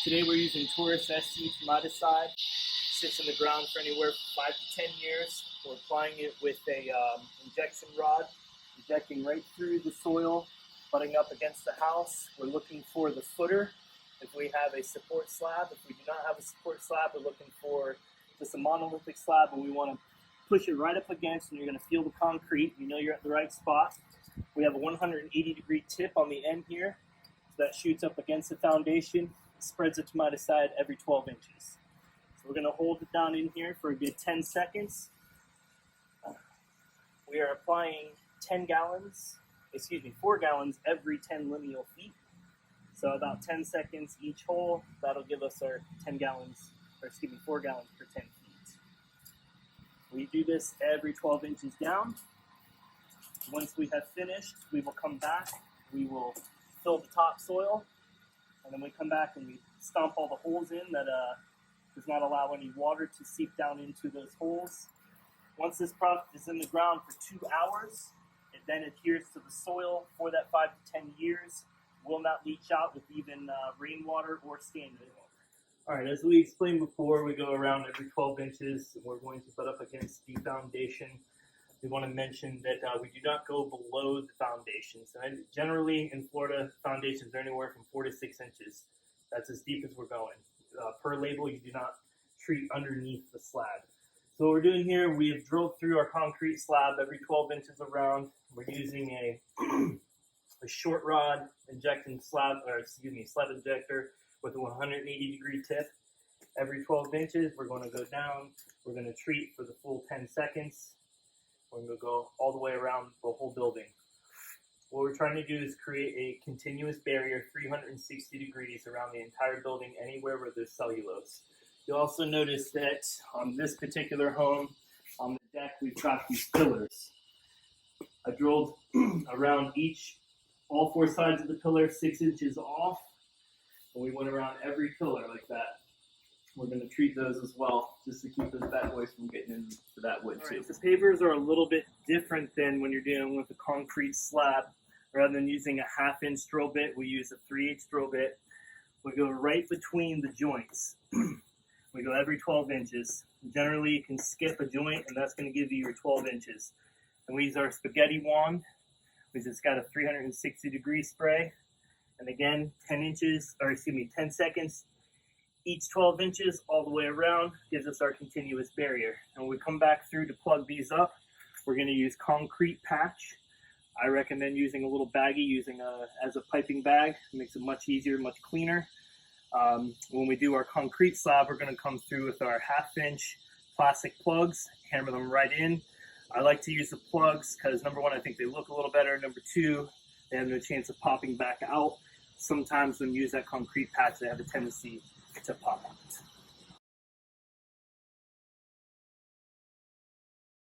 Today we're using Taurus SC Termite. Sits in the ground for anywhere from 5 to 10 years. We're applying it with a injection rod, injecting right through the soil, butting up against the house. We're looking for the footer. If we have a support slab, if we do not have a support slab, we're looking for just a monolithic slab, and we want to push it right up against, and you're going to feel the concrete. You know you're at the right spot. We have a 180-degree tip on the end here, so that shoots up against the foundation, spreads it to my side every 12 inches. So we're going to hold it down in here for a good 10 seconds. We are applying 4 gallons every 10 lineal feet. So about 10 seconds each hole. That'll give us our 4 gallons per 10 feet. We do this every 12 inches down. Once we have finished, we will come back. We will fill the topsoil, and then we come back and we stomp all the holes in that does not allow any water to seep down into those holes. Once this product is in the ground for 2 hours, it then adheres to the soil for that 5 to 10 years. Will not leach out with even rainwater or standing water. All right, as we explained before, we go around every 12 inches. We're going to butt up against the foundation. We want to mention that we do not go below the foundations. And generally in Florida, foundations are anywhere from 4 to 6 inches. That's as deep as we're going. Per label, you do not treat underneath the slab. So what we're doing here, we have drilled through our concrete slab every 12 inches around. We're using a short rod slab injector with a 180-degree tip. Every 12 inches, we're going to go down. We're going to treat for the full 10 seconds. We're going to go all the way around the whole building. What we're trying to do is create a continuous barrier 360 degrees around the entire building, anywhere where there's cellulose. You'll also notice that on this particular home, on the deck, we've got these pillars. I drilled around all 4 sides of the pillar 6 inches off, and we went around every pillar like that. We're going to treat those as well, just to keep those bad boys from getting into that wood too. Right, the pavers are a little bit different than when you're dealing with a concrete slab. Rather than using a 1/2-inch drill bit, we use a 3/8 drill bit. We go right between the joints. We go every 12 inches. Generally, you can skip a joint, and that's going to give you your 12 inches. And we use our spaghetti wand, which has got a 360-degree spray. And again, 10 seconds. Each 12 inches all the way around gives us our continuous barrier. And when we come back through to plug these up, we're going to use concrete patch. I recommend using a little baggie, as a piping bag. It makes it much easier, much cleaner. When we do our concrete slab, we're going to come through with our 1/2-inch plastic plugs, hammer them right in. I like to use the plugs because, number one, I think they look a little better. Number two, they have no chance of popping back out. Sometimes when you use that concrete patch, they have a tendency to pop out.